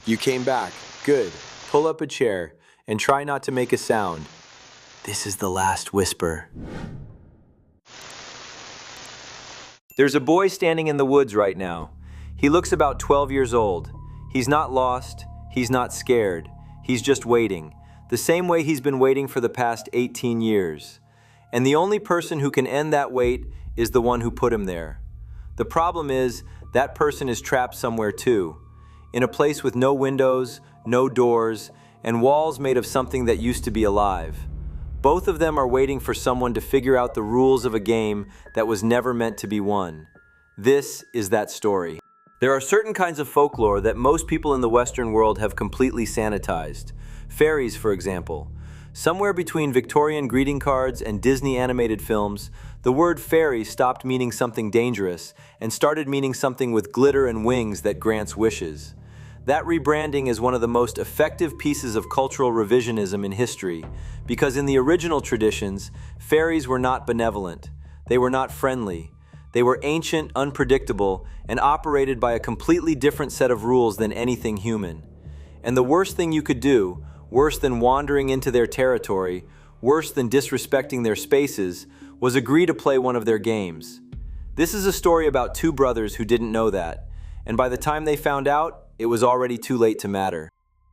You came back. Good. Pull up a chair and try not to make a sound. This is the last whisper. There's a boy standing in the woods right now. He looks about 12 years old. He's not lost. He's not scared. He's just waiting. The same way he's been waiting for the past 18 years. And the only person who can end that wait is the one who put him there. The problem is, that person is trapped somewhere too. In a place with no windows, no doors, and walls made of something that used to be alive. Both of them are waiting for someone to figure out the rules of a game that was never meant to be won. This is that story. There are certain kinds of folklore that most people in the Western world have completely sanitized. Fairies, for example. Somewhere between Victorian greeting cards and Disney animated films, the word fairy stopped meaning something dangerous and started meaning something with glitter and wings that grants wishes. That rebranding is one of the most effective pieces of cultural revisionism in history, because in the original traditions, fairies were not benevolent. They were not friendly. They were ancient, unpredictable, and operated by a completely different set of rules than anything human. And the worst thing you could do, worse than wandering into their territory, worse than disrespecting their spaces, was agree to play one of their games. This is a story about two brothers who didn't know that, and by the time they found out, it was already too late to matter.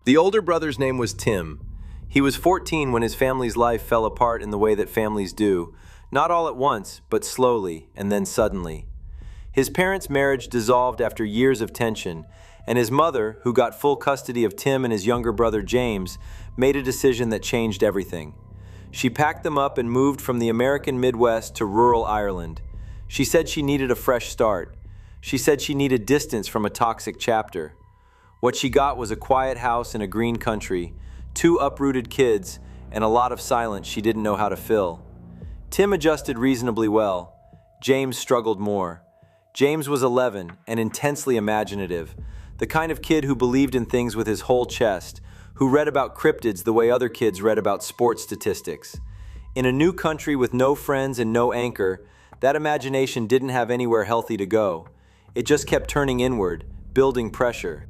The older brother's name was Tim. He was 14 when his family's life fell apart in the way that families do, not all at once, but slowly, and then suddenly. His parents' marriage dissolved after years of tension, and his mother, who got full custody of Tim and his younger brother James, made a decision that changed everything. She packed them up and moved from the American Midwest to rural Ireland. She said she needed a fresh start. She said she needed distance from a toxic chapter. What she got was a quiet house in a green country, two uprooted kids, and a lot of silence she didn't know how to fill. Tim adjusted reasonably well. James struggled more. James was 11 and intensely imaginative, the kind of kid who believed in things with his whole chest, who read about cryptids the way other kids read about sports statistics. In a new country with no friends and no anchor, that imagination didn't have anywhere healthy to go. It just kept turning inward, building pressure.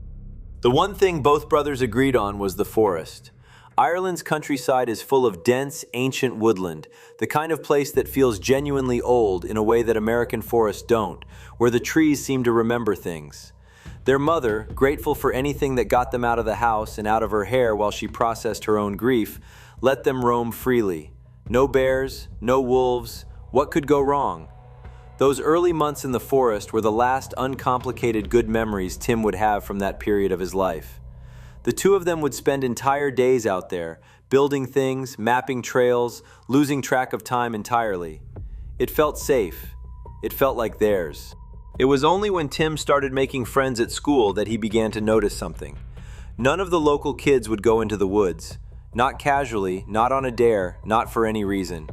The one thing both brothers agreed on was the forest. Ireland's countryside is full of dense, ancient woodland, the kind of place that feels genuinely old in a way that American forests don't, where the trees seem to remember things. Their mother, grateful for anything that got them out of the house and out of her hair while she processed her own grief, let them roam freely. No bears, no wolves. What could go wrong? Those early months in the forest were the last uncomplicated good memories Tim would have from that period of his life. The two of them would spend entire days out there, building things, mapping trails, losing track of time entirely. It felt safe. It felt like theirs. It was only when Tim started making friends at school that he began to notice something. None of the local kids would go into the woods. Not casually, not on a dare, not for any reason.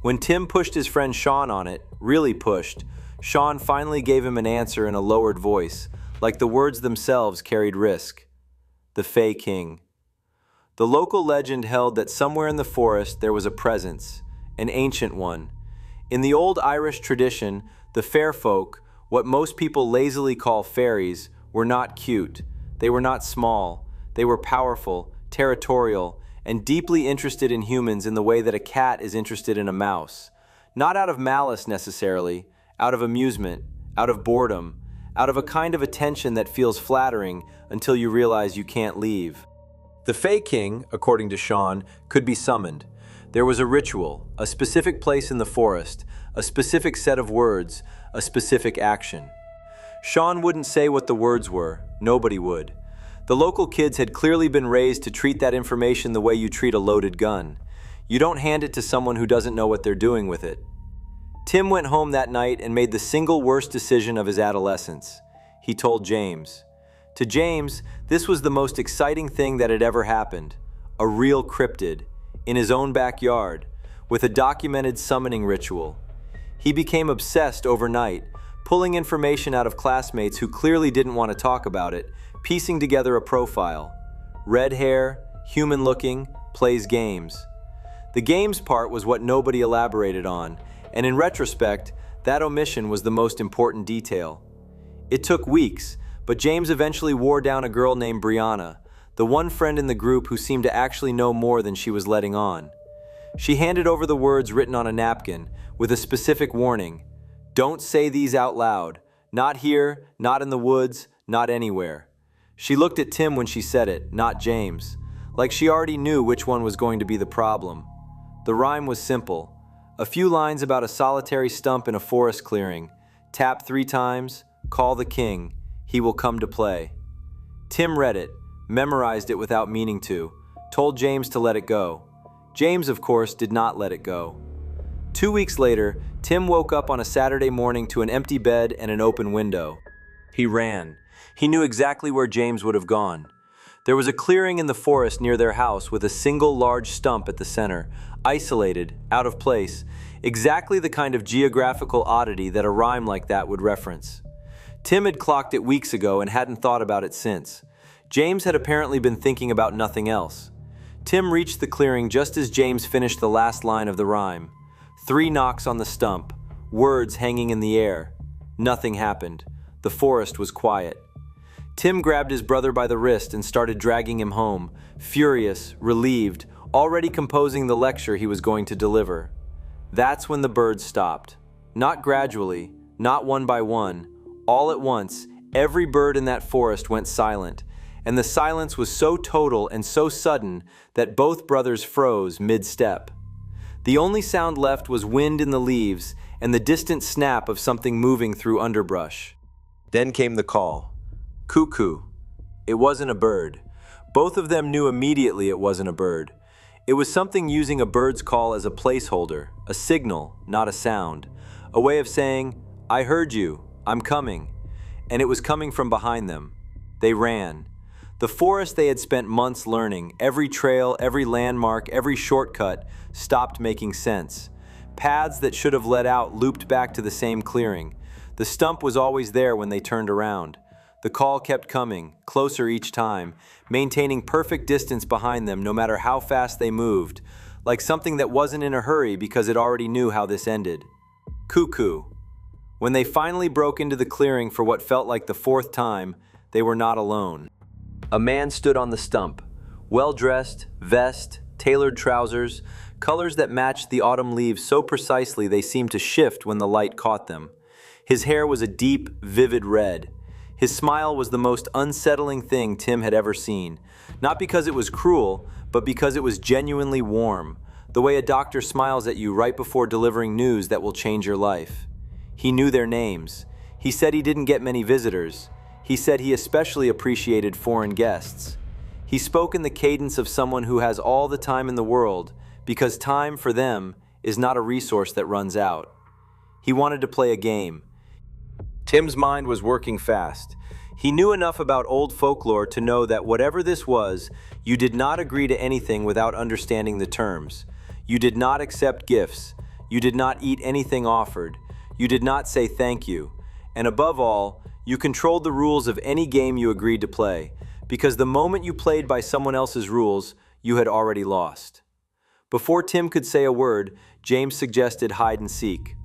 When Tim pushed his friend Sean on it, really pushed, Sean finally gave him an answer in a lowered voice, like the words themselves carried risk. The Fey King. The local legend held that somewhere in the forest there was a presence, an ancient one. In the old Irish tradition, the fair folk, what most people lazily call fairies, were not cute. They were not small. They were powerful, territorial, and deeply interested in humans in the way that a cat is interested in a mouse. Not out of malice necessarily, out of amusement, out of boredom, out of a kind of attention that feels flattering until you realize you can't leave. The Fey King, according to Sean, could be summoned. There was a ritual, a specific place in the forest, a specific set of words, a specific action. Sean wouldn't say what the words were. Nobody would. The local kids had clearly been raised to treat that information the way you treat a loaded gun. You don't hand it to someone who doesn't know what they're doing with it. Tim went home that night and made the single worst decision of his adolescence. He told James. To James, this was the most exciting thing that had ever happened. A real cryptid, in his own backyard, with a documented summoning ritual. He became obsessed overnight, pulling information out of classmates who clearly didn't want to talk about it, piecing together a profile. Red hair, human-looking, plays games. The games part was what nobody elaborated on, and in retrospect, that omission was the most important detail. It took weeks, but James eventually wore down a girl named Brianna, the one friend in the group who seemed to actually know more than she was letting on. She handed over the words written on a napkin, with a specific warning: "Don't say these out loud. Not here, not in the woods, not anywhere." She looked at Tim when she said it, not James, like she already knew which one was going to be the problem. The rhyme was simple. A few lines about a solitary stump in a forest clearing. Tap 3 times, call the king, he will come to play. Tim read it, memorized it without meaning to, told James to let it go. James, of course, did not let it go. 2 weeks later, Tim woke up on a Saturday morning to an empty bed and an open window. He ran. He knew exactly where James would have gone. There was a clearing in the forest near their house with a single large stump at the center, isolated, out of place, exactly the kind of geographical oddity that a rhyme like that would reference. Tim had clocked it weeks ago and hadn't thought about it since. James had apparently been thinking about nothing else. Tim reached the clearing just as James finished the last line of the rhyme. 3 knocks on the stump, words hanging in the air. Nothing happened. The forest was quiet. Tim grabbed his brother by the wrist and started dragging him home, furious, relieved, already composing the lecture he was going to deliver. That's when the birds stopped. Not gradually, not one by one. All at once, every bird in that forest went silent, and the silence was so total and so sudden that both brothers froze mid-step. The only sound left was wind in the leaves and the distant snap of something moving through underbrush. Then came the call. Cuckoo. It wasn't a bird. Both of them knew immediately it wasn't a bird. It was something using a bird's call as a placeholder, a signal, not a sound. A way of saying, "I heard you, I'm coming." And it was coming from behind them. They ran. The forest they had spent months learning, every trail, every landmark, every shortcut, stopped making sense. Paths that should have led out looped back to the same clearing. The stump was always there when they turned around. The call kept coming, closer each time, maintaining perfect distance behind them no matter how fast they moved, like something that wasn't in a hurry because it already knew how this ended. Cuckoo. When they finally broke into the clearing for what felt like the 4th time, they were not alone. A man stood on the stump, well-dressed, vest, tailored trousers, colors that matched the autumn leaves so precisely they seemed to shift when the light caught them. His hair was a deep, vivid red. His smile was the most unsettling thing Tim had ever seen, not because it was cruel, but because it was genuinely warm, the way a doctor smiles at you right before delivering news that will change your life. He knew their names. He said he didn't get many visitors. He said he especially appreciated foreign guests. He spoke in the cadence of someone who has all the time in the world, because time, for them, is not a resource that runs out. He wanted to play a game. Tim's mind was working fast. He knew enough about old folklore to know that whatever this was, you did not agree to anything without understanding the terms. You did not accept gifts. You did not eat anything offered. You did not say thank you. And above all, you controlled the rules of any game you agreed to play, because the moment you played by someone else's rules, you had already lost. Before Tim could say a word, James suggested hide and seek.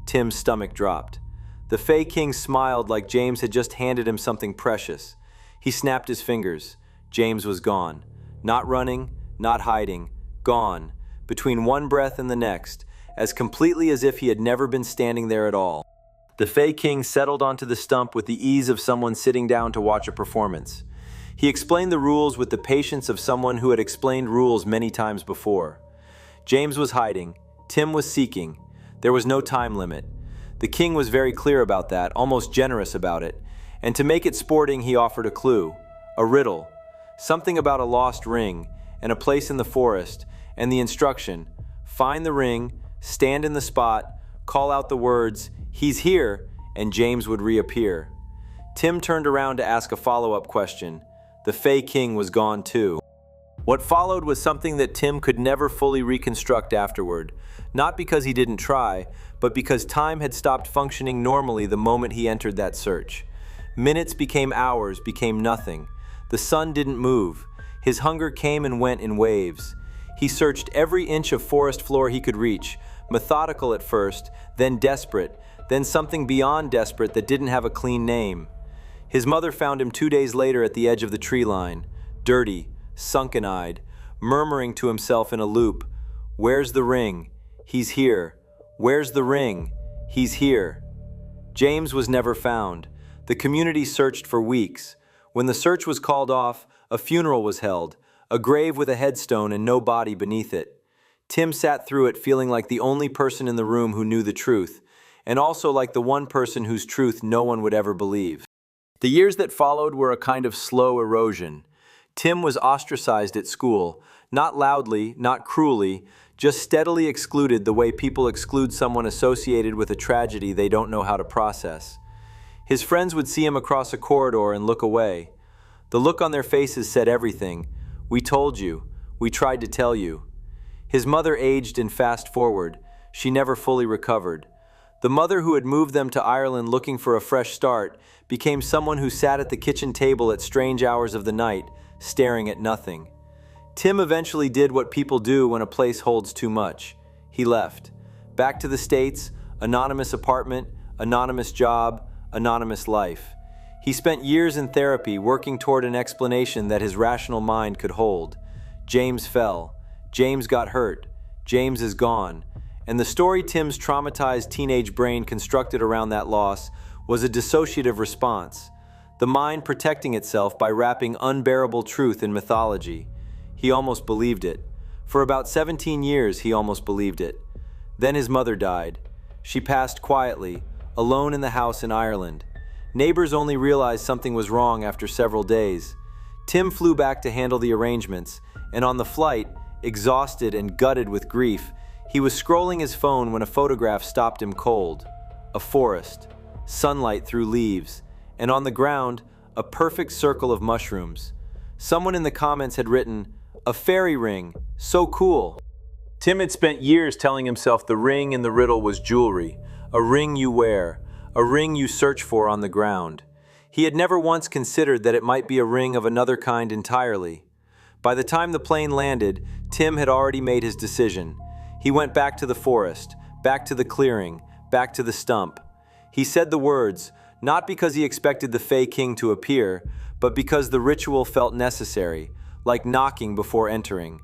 Tim's stomach dropped. The Fey King smiled like James had just handed him something precious. He snapped his fingers. James was gone. Not running, not hiding. Gone, between one breath and the next, as completely as if he had never been standing there at all. The Fey King settled onto the stump with the ease of someone sitting down to watch a performance. He explained the rules with the patience of someone who had explained rules many times before. James was hiding. Tim was seeking. There was no time limit. The king was very clear about that, almost generous about it. And to make it sporting, he offered a clue, a riddle, something about a lost ring and a place in the forest, and the instruction: find the ring, stand in the spot, call out the words, "He's here," and James would reappear. Tim turned around to ask a follow-up question. The Fey King was gone too. What followed was something that Tim could never fully reconstruct afterward, not because he didn't try, but because time had stopped functioning normally the moment he entered that search. Minutes became hours, became nothing. The sun didn't move. His hunger came and went in waves. He searched every inch of forest floor he could reach, methodical at first, then desperate, then something beyond desperate that didn't have a clean name. His mother found him 2 days later at the edge of the tree line, dirty, sunken-eyed, murmuring to himself in a loop, "Where's the ring? He's here. Where's the ring? He's here." James was never found. The community searched for weeks. When the search was called off, a funeral was held, a grave with a headstone and no body beneath it. Tim sat through it feeling like the only person in the room who knew the truth, and also like the one person whose truth no one would ever believe. The years that followed were a kind of slow erosion. Tim was ostracized at school, not loudly, not cruelly, just steadily excluded the way people exclude someone associated with a tragedy they don't know how to process. His friends would see him across a corridor and look away. The look on their faces said everything. "We told you. We tried to tell you." His mother aged and fast forward. She never fully recovered. The mother who had moved them to Ireland looking for a fresh start became someone who sat at the kitchen table at strange hours of the night, staring at nothing. Tim eventually did what people do when a place holds too much. He left. Back to the States, anonymous apartment, anonymous job, anonymous life. He spent years in therapy working toward an explanation that his rational mind could hold. James fell. James got hurt. James is gone. And the story Tim's traumatized teenage brain constructed around that loss was a dissociative response, the mind protecting itself by wrapping unbearable truth in mythology. He almost believed it. For about 17 years, he almost believed it. Then his mother died. She passed quietly, alone in the house in Ireland. Neighbors only realized something was wrong after several days. Tim flew back to handle the arrangements, and on the flight, exhausted and gutted with grief, he was scrolling his phone when a photograph stopped him cold. A forest, sunlight through leaves, and on the ground, a perfect circle of mushrooms. Someone in the comments had written, "A fairy ring, so cool." Tim had spent years telling himself the ring in the riddle was jewelry, a ring you wear, a ring you search for on the ground. He had never once considered that it might be a ring of another kind entirely. By the time the plane landed, Tim had already made his decision. He went back to the forest, back to the clearing, back to the stump. He said the words, not because he expected the Fey King to appear, but because the ritual felt necessary, like knocking before entering.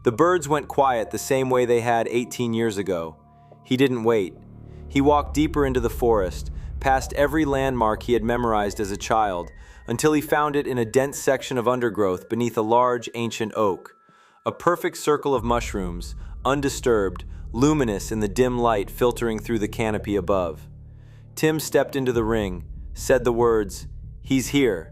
The birds went quiet the same way they had 18 years ago. He didn't wait. He walked deeper into the forest, past every landmark he had memorized as a child, until he found it in a dense section of undergrowth beneath a large ancient oak. A perfect circle of mushrooms, undisturbed, luminous in the dim light filtering through the canopy above. Tim stepped into the ring, said the words, "He's here."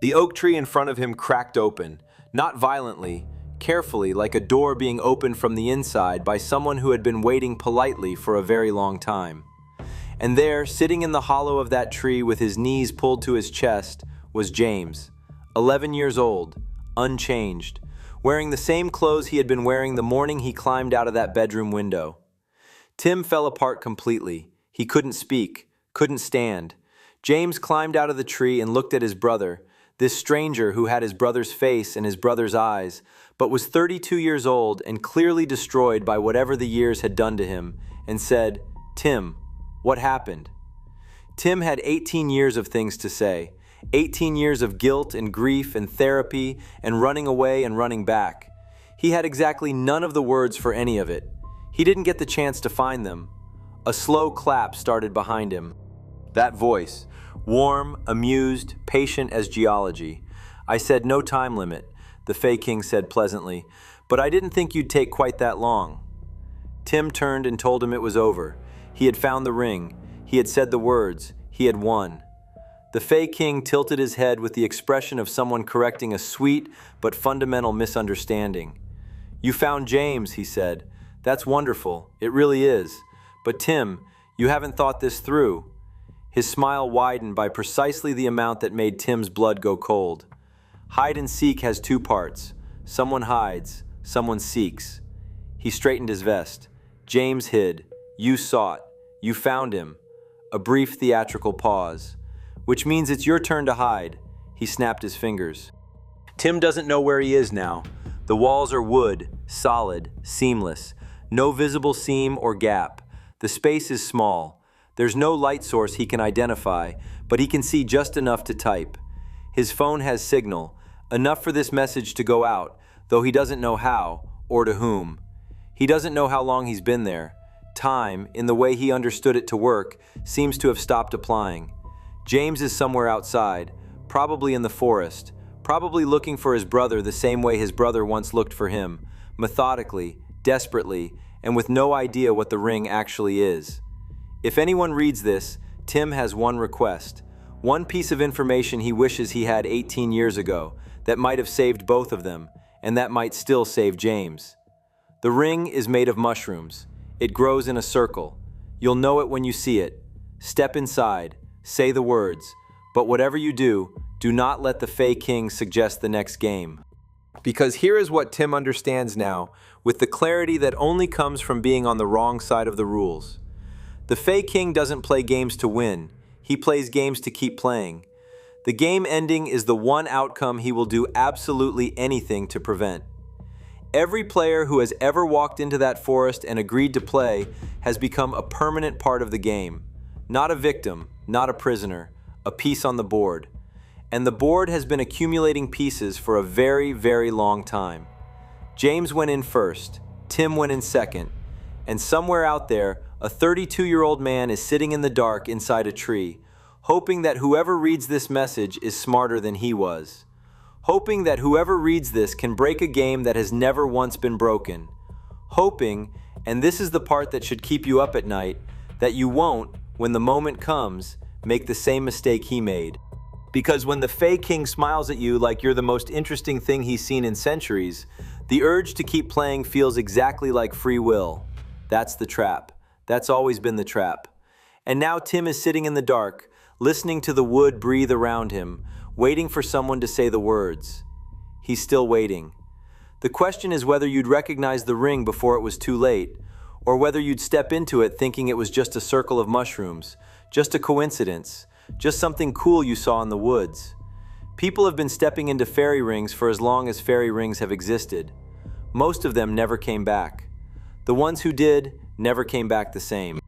The oak tree in front of him cracked open, not violently, carefully, like a door being opened from the inside by someone who had been waiting politely for a very long time. And there, sitting in the hollow of that tree with his knees pulled to his chest, was James, 11 years old, unchanged, wearing the same clothes he had been wearing the morning he climbed out of that bedroom window. Tim fell apart completely. He couldn't speak, couldn't stand. James climbed out of the tree and looked at his brother, this stranger who had his brother's face and his brother's eyes, but was 32 years old and clearly destroyed by whatever the years had done to him, and said, "Tim, what happened?" Tim had 18 years of things to say, 18 years of guilt and grief and therapy and running away and running back. He had exactly none of the words for any of it. He didn't get the chance to find them. A slow clap started behind him. That voice, warm, amused, patient as geology. "I said no time limit," the Fey King said pleasantly, "but I didn't think you'd take quite that long." Tim turned and told him it was over. He had found the ring. He had said the words. He had won. The Fey King tilted his head with the expression of someone correcting a sweet but fundamental misunderstanding. "You found James," he said. "That's wonderful. It really is. But Tim, you haven't thought this through." His smile widened by precisely the amount that made Tim's blood go cold. Hide and seek has two parts. Someone hides, someone seeks. He straightened his vest. James hid. You sought. You found him. A brief theatrical pause. "Which means it's your turn to hide." He snapped his fingers. Tim doesn't know where he is now. The walls are wood, solid, seamless. No visible seam or gap. The space is small. There's no light source he can identify, but he can see just enough to type. His phone has signal, enough for this message to go out, though he doesn't know how or to whom. He doesn't know how long he's been there. Time, in the way he understood it to work, seems to have stopped applying. James is somewhere outside, probably in the forest, probably looking for his brother the same way his brother once looked for him, methodically, desperately, and with no idea what the ring actually is. If anyone reads this, Tim has one request, one piece of information he wishes he had 18 years ago that might have saved both of them, and that might still save James. The ring is made of mushrooms. It grows in a circle. You'll know it when you see it. Step inside, say the words, but whatever you do not let the Fey King suggest the next game. Because here is what Tim understands now, with the clarity that only comes from being on the wrong side of the rules. The Fey King doesn't play games to win, he plays games to keep playing. The game ending is the one outcome he will do absolutely anything to prevent. Every player who has ever walked into that forest and agreed to play has become a permanent part of the game. Not a victim, not a prisoner, a piece on the board. And the board has been accumulating pieces for a very, very long time. James went in first, Tim went in second, and somewhere out there, a 32-year-old man is sitting in the dark inside a tree, hoping that whoever reads this message is smarter than he was. Hoping that whoever reads this can break a game that has never once been broken. Hoping, and this is the part that should keep you up at night, that you won't, when the moment comes, make the same mistake he made. Because when the Fey King smiles at you like you're the most interesting thing he's seen in centuries, the urge to keep playing feels exactly like free will. That's the trap. That's always been the trap. And now Tim is sitting in the dark, listening to the wood breathe around him, waiting for someone to say the words. He's still waiting. The question is whether you'd recognize the ring before it was too late, or whether you'd step into it thinking it was just a circle of mushrooms, just a coincidence, just something cool you saw in the woods. People have been stepping into fairy rings for as long as fairy rings have existed. Most of them never came back. The ones who did never came back the same.